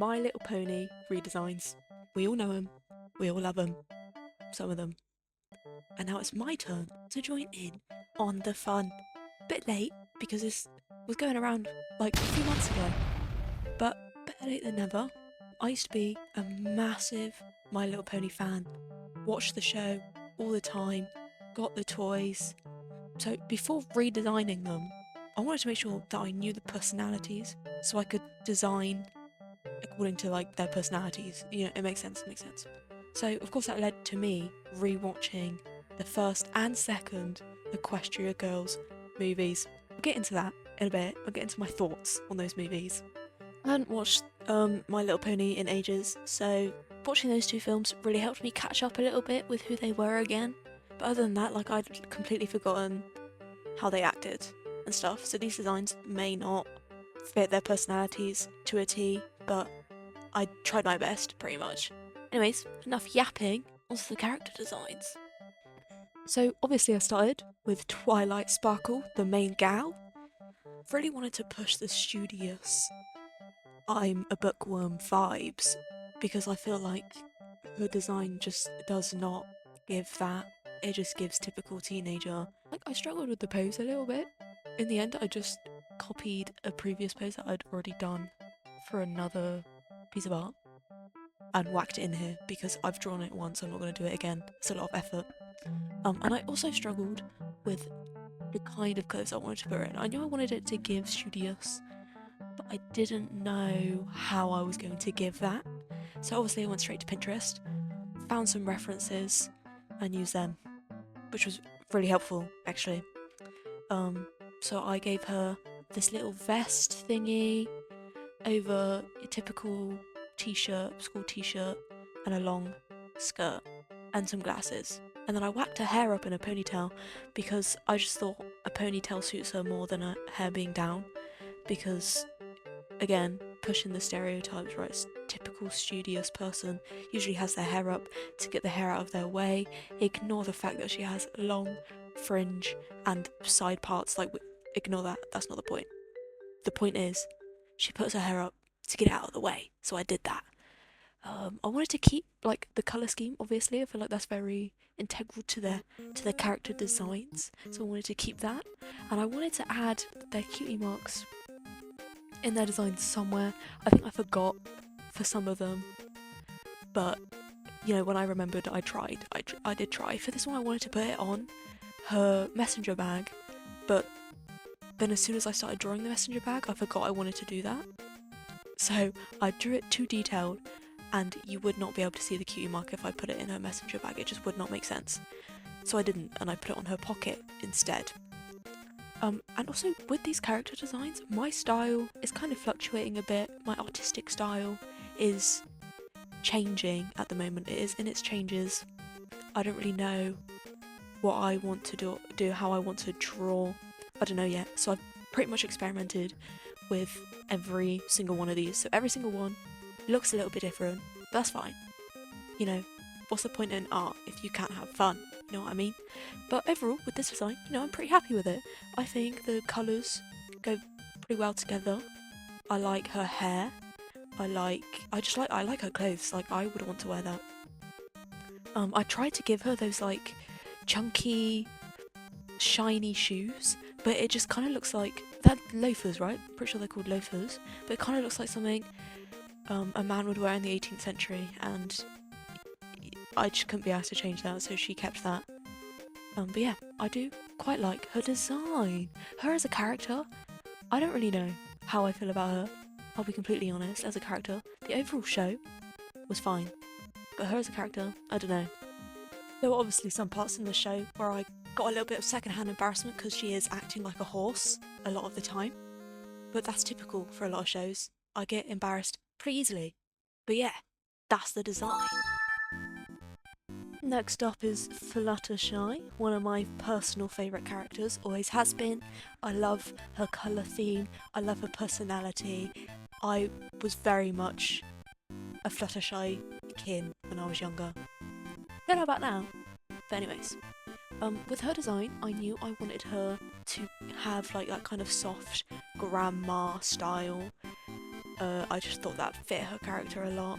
My Little Pony redesigns. We all know them, we all love them, some of them. And now it's my turn to join in on the fun. Bit late because this was going around like a few months ago, but better late than never. I used to be a massive My Little Pony fan, watched the show all the time, got the toys. So before redesigning them, I wanted to make sure that I knew the personalities so I could design according to like their personalities. You know, it makes sense, So of course that led to me rewatching the first and second Equestria Girls movies. I'll get into that in a bit. I'll get into my thoughts on those movies. I hadn't watched My Little Pony in ages, so watching those two films really helped me catch up a little bit with who they were again. But other than that, like, I'd completely forgotten how they acted and stuff, so these designs may not fit their personalities to a T, but I tried my best, pretty much. Anyways, enough yapping, onto the character designs. So obviously I started with Twilight Sparkle, the main gal. Really wanted to push the studious I'm a bookworm vibes, because I feel like her design just does not give that. It just gives typical teenager. Like, I struggled with the pose a little bit. In the end, I just copied a previous pose that I'd already done for another piece of art and whacked it in here because I've drawn it once, I'm not going to do it again. It's a lot of effort. And I also struggled with the kind of clothes I wanted to put her in. I knew I wanted it to give studious, but I didn't know how I was going to give that. So obviously I went straight to Pinterest, found some references and used them, which was really helpful actually. So I gave her this little vest thingy over a typical t-shirt, school t-shirt, and a long skirt and some glasses. And then I whacked her hair up in a ponytail because I just thought a ponytail suits her more than a hair being down, because again, pushing the stereotypes, right? Typical studious person usually has their hair up to get the hair out of their way. Ignore the fact that she has long fringe and side parts, like, ignore that, that's not the point. The point is, she puts her hair up to get it out of the way, so I did that. I wanted to keep like the colour scheme, obviously. I feel like that's very integral to their character designs, so I wanted to keep that. And I wanted to add their cutie marks in their designs somewhere. I think I forgot for some of them, but you know, when I remembered, I tried. I did try. For this one, I wanted to put it on her messenger bag, but then as soon as I started drawing the messenger bag, I forgot I wanted to do that. So I drew it too detailed, and you would not be able to see the cutie mark if I put it in her messenger bag. It just would not make sense. So I didn't, and I put it on her pocket instead. And also with these character designs, my style is kind of fluctuating a bit. My artistic style is changing at the moment. It is in its changes. I don't really know what I want to do, how I want to draw. I don't know yet. So I've pretty much experimented with every single one of these. So every single one looks a little bit different, but that's fine. You know, what's the point in art if you can't have fun? You know what I mean? But overall, with this design, you know, I'm pretty happy with it. I think the colours go pretty well together. I like her hair. I like her clothes. Like, I would want to wear that. I tried to give her those like chunky, shiny shoes, but it just kind of looks like they're loafers, right? Pretty sure they're called loafers, but it kind of looks like something a man would wear in the 18th century, and I just couldn't be asked to change that, so she kept that. But yeah, I do quite like her design. Her as a character, I don't really know how I feel about her. I'll be completely honest, as a character. The overall show was fine, but her as a character, I don't know. There were obviously some parts in the show where I got a little bit of secondhand embarrassment because she is acting like a horse a lot of the time, but that's typical for a lot of shows. I get embarrassed pretty easily. But yeah, that's the design. Next up is Fluttershy, one of my personal favourite characters, always has been. I love her colour theme, I love her personality. I was very much a Fluttershy kin when I was younger. Don't know about now, but anyways. With her design, I knew I wanted her to have like that kind of soft grandma style, I just thought that fit her character a lot.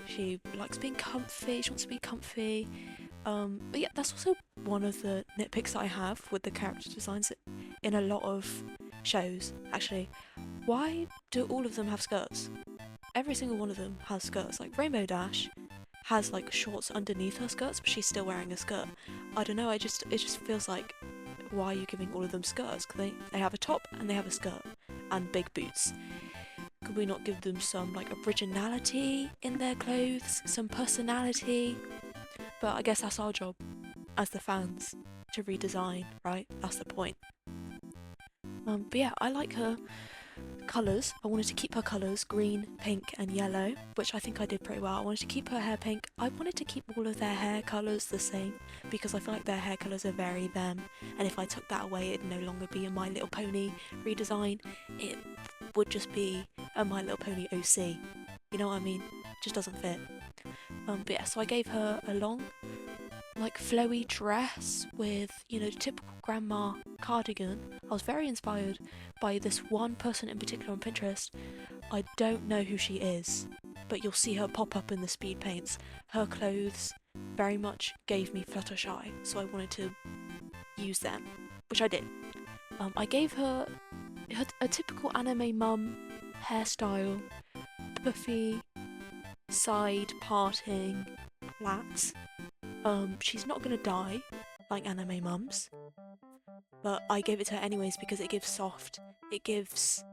She likes being comfy, she wants to be comfy. But yeah, that's also one of the nitpicks that I have with the character designs in a lot of shows, actually. Why do all of them have skirts? Every single one of them has skirts. Like Rainbow Dash has like shorts underneath her skirts, but she's still wearing a skirt. I don't know, it just feels like, why are you giving all of them skirts? Because they have a top and they have a skirt and big boots. Could we not give them some like originality in their clothes, some personality? But I guess that's our job as the fans, to redesign, right? That's the point. But yeah, I like her colours. I wanted to keep her colours green, pink and yellow, which I think I did pretty well. I wanted to keep her hair pink. I wanted to keep all of their hair colours the same because I feel like their hair colours are very them, and if I took that away it'd no longer be a My Little Pony redesign. It would just be a My Little Pony OC. You know what I mean? Just doesn't fit. But yeah, so I gave her a long, like flowy dress with, you know, typical grandma cardigan. I was very inspired by this one person in particular on Pinterest. I don't know who she is, but you'll see her pop up in the speed paints. Her clothes very much gave me Fluttershy, so I wanted to use them, which I did. I gave her a typical anime mum hairstyle, puffy, side parting, plaits. She's not gonna die like anime mums, but I gave it to her anyways because it gives soft, it gives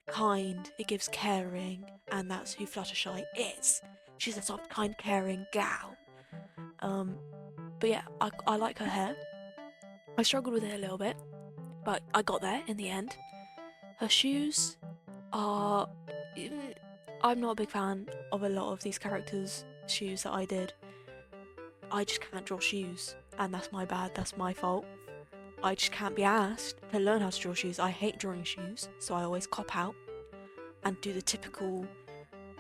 kind, it gives caring, and that's who Fluttershy is. She's a soft, kind, caring gal. But yeah, I like her hair. I struggled with it a little bit, but I got there in the end. Her shoes are... I'm not a big fan of a lot of these characters' shoes that I did. I just can't draw shoes, and that's my bad, that's my fault. I just can't be asked to learn how to draw shoes. I hate drawing shoes, so I always cop out and do the typical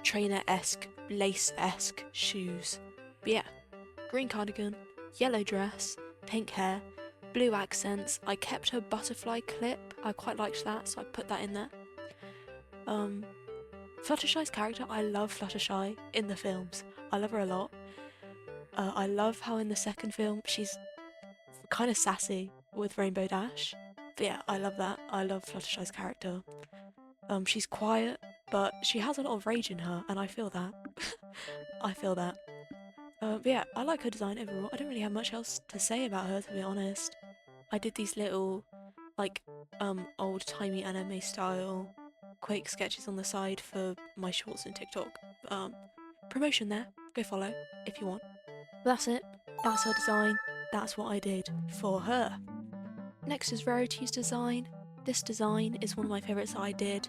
trainer-esque, lace-esque shoes. But yeah, green cardigan, yellow dress, pink hair, blue accents. I kept her butterfly clip, I quite liked that, so I put that in there. Fluttershy's character, I love Fluttershy in the films. I love her a lot. I love how in the second film she's kind of sassy with Rainbow Dash. But yeah, I love that. I love Fluttershy's character. She's quiet, but she has a lot of rage in her, and I feel that. I feel that. But yeah, I like her design overall. I don't really have much else to say about her, to be honest. I did these little, like, old-timey anime style Quake sketches on the side for my shorts and TikTok. Promotion there. Go follow if you want. But that's it. That's her design. That's what I did for her. Next is Rarity's design. This design is one of my favourites that I did,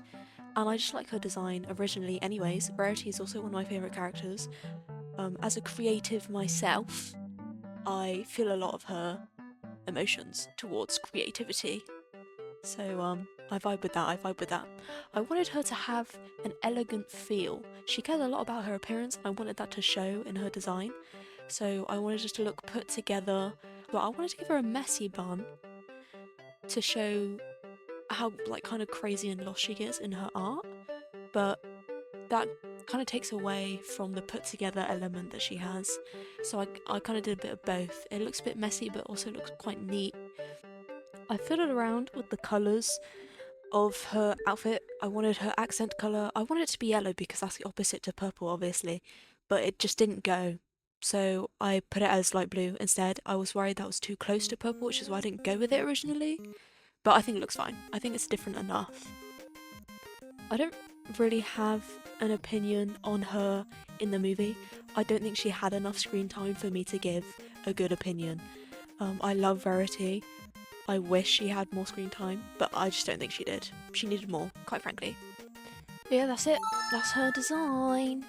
and I just like her design originally anyways. Rarity is also one of my favourite characters. As a creative myself, I feel a lot of her emotions towards creativity. So I vibe with that, I wanted her to have an elegant feel. She cares a lot about her appearance, and I wanted that to show in her design. So I wanted her to look put together, but I wanted to give her a messy bun to show how like kind of crazy and lost she gets in her art, but that kind of takes away from the put together element that she has. So I kind of did a bit of both. It looks a bit messy but also looks quite neat. I fiddled around with the colours of her outfit. I wanted her accent colour. I wanted it to be yellow because that's the opposite to purple, obviously, but it just didn't go. So I put it as light blue instead. I was worried that was too close to purple, which is why I didn't go with it originally. But I think it looks fine. I think it's different enough. I don't really have an opinion on her in the movie. I don't think she had enough screen time for me to give a good opinion. I love Rarity. I wish she had more screen time, but I just don't think she did. She needed more, quite frankly. But yeah, that's it. That's her design.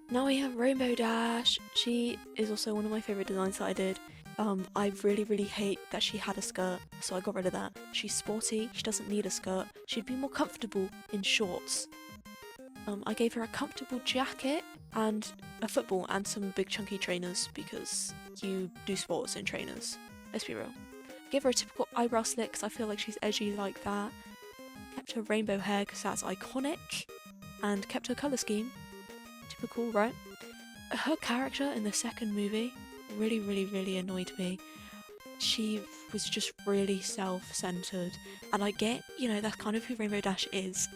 Now we have Rainbow Dash. She is also one of my favourite designs that I did. I really hate that she had a skirt, so I got rid of that. She's sporty, she doesn't need a skirt. She'd be more comfortable in shorts. I gave her a comfortable jacket and a football and some big chunky trainers because you do sports in trainers. Let's be real. Give her a typical eyebrow slick because I feel like she's edgy like that. Kept her rainbow hair because that's iconic. and kept her colour scheme. Typical, right? Her character in the second movie really annoyed me. She was just really self-centered, and I get, you know, that's kind of who Rainbow Dash is,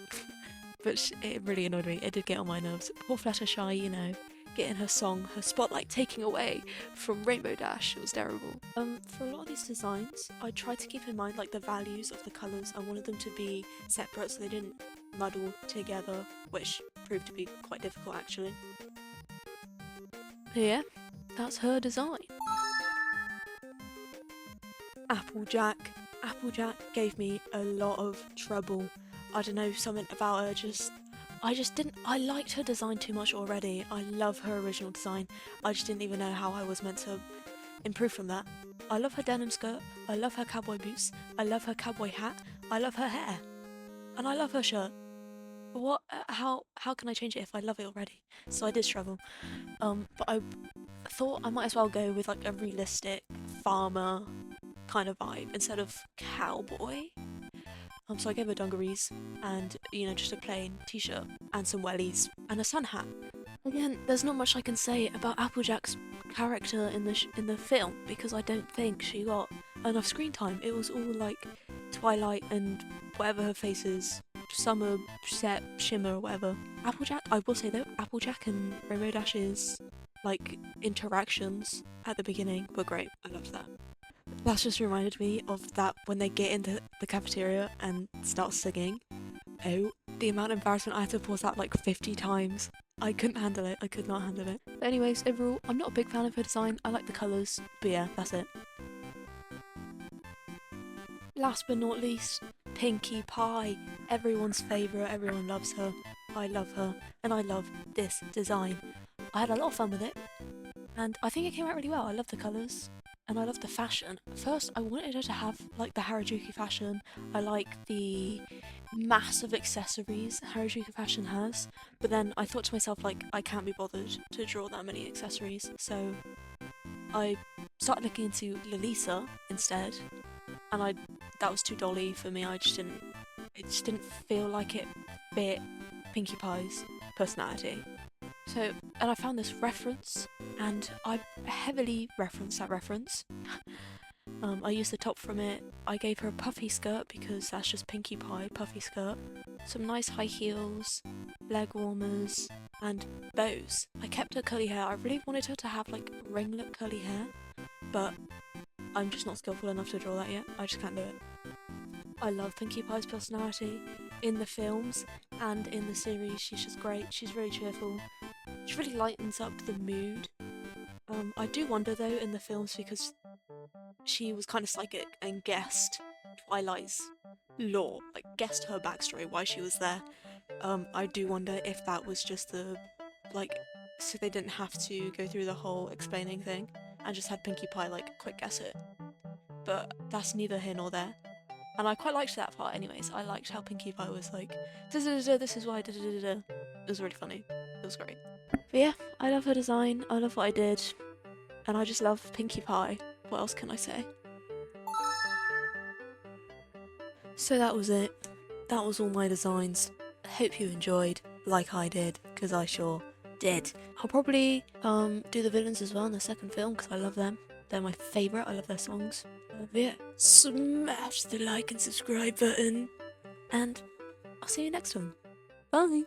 but it really annoyed me. It did get on my nerves. Poor Fluttershy, you know, getting her song, her spotlight taken away from Rainbow Dash. It was terrible. For a lot of these designs, I tried to keep in mind like the values of the colours. I wanted them to be separate so they didn't muddle together, which proved to be quite difficult actually. But yeah, that's her design. Applejack. Applejack gave me a lot of trouble. I don't know, something about her I liked her design too much already. I love her original design. I just didn't even know how I was meant to improve from that. I love her denim skirt, I love her cowboy boots, I love her cowboy hat, I love her hair, and I love her shirt. What? How can I change it if I love it already? So I did struggle. But I thought I might as well go with like a realistic farmer kind of vibe instead of cowboy. So I gave her dungarees and, you know, just a plain t-shirt and some wellies and a sun hat. Again, there's not much I can say about Applejack's character in the film because I don't think she got enough screen time. It was all like Twilight and whatever her face is, Summer, Set, Shimmer or whatever. Applejack, I will say though, Applejack and Rainbow Dash's like interactions at the beginning were great. I loved that. That's just reminded me of that when they get into the cafeteria and start singing. Oh, the amount of embarrassment I had to pause that like 50 times. I couldn't handle it. I could not handle it. But anyways, overall, I'm not a big fan of her design. I like the colours, but yeah, that's it. Last but not least, Pinkie Pie. Everyone's favourite. Everyone loves her. I love her. And I love this design. I had a lot of fun with it. And I think it came out really well. I love the colours. And I love the fashion. First, I wanted her to have like the Harajuku fashion. I like the massive accessories Harajuku fashion has. But then I thought to myself, like, I can't be bothered to draw that many accessories. So I started looking into Lolisa instead. And that was too dolly for me. It just didn't feel like it fit Pinkie Pie's personality. So, and I found this reference, and I heavily referenced that reference. I used the top from it. I gave her a puffy skirt because that's just Pinkie Pie, puffy skirt. Some nice high heels, leg warmers, and bows. I kept her curly hair. I really wanted her to have like ringlet curly hair, but I'm just not skillful enough to draw that yet. I just can't do it. I love Pinkie Pie's personality in the films and in the series. She's just great. She's really cheerful. She really lightens up the mood. I do wonder though in the films because she was kind of psychic and guessed Twilight's lore, like guessed her backstory, why she was there. I do wonder if that was just so they didn't have to go through the whole explaining thing and just had Pinkie Pie like quick guess it. But that's neither here nor there. And I quite liked that part anyways. I liked how Pinkie Pie was like, this is why, It was really funny. It was great. But yeah, I love her design, I love what I did, and I just love Pinkie Pie. What else can I say? So that was it. That was all my designs. I hope you enjoyed, like I did, because I sure did. I'll probably do the villains as well in the second film, because I love them. They're my favourite, I love their songs. But yeah, smash the like and subscribe button, and I'll see you next time. Bye!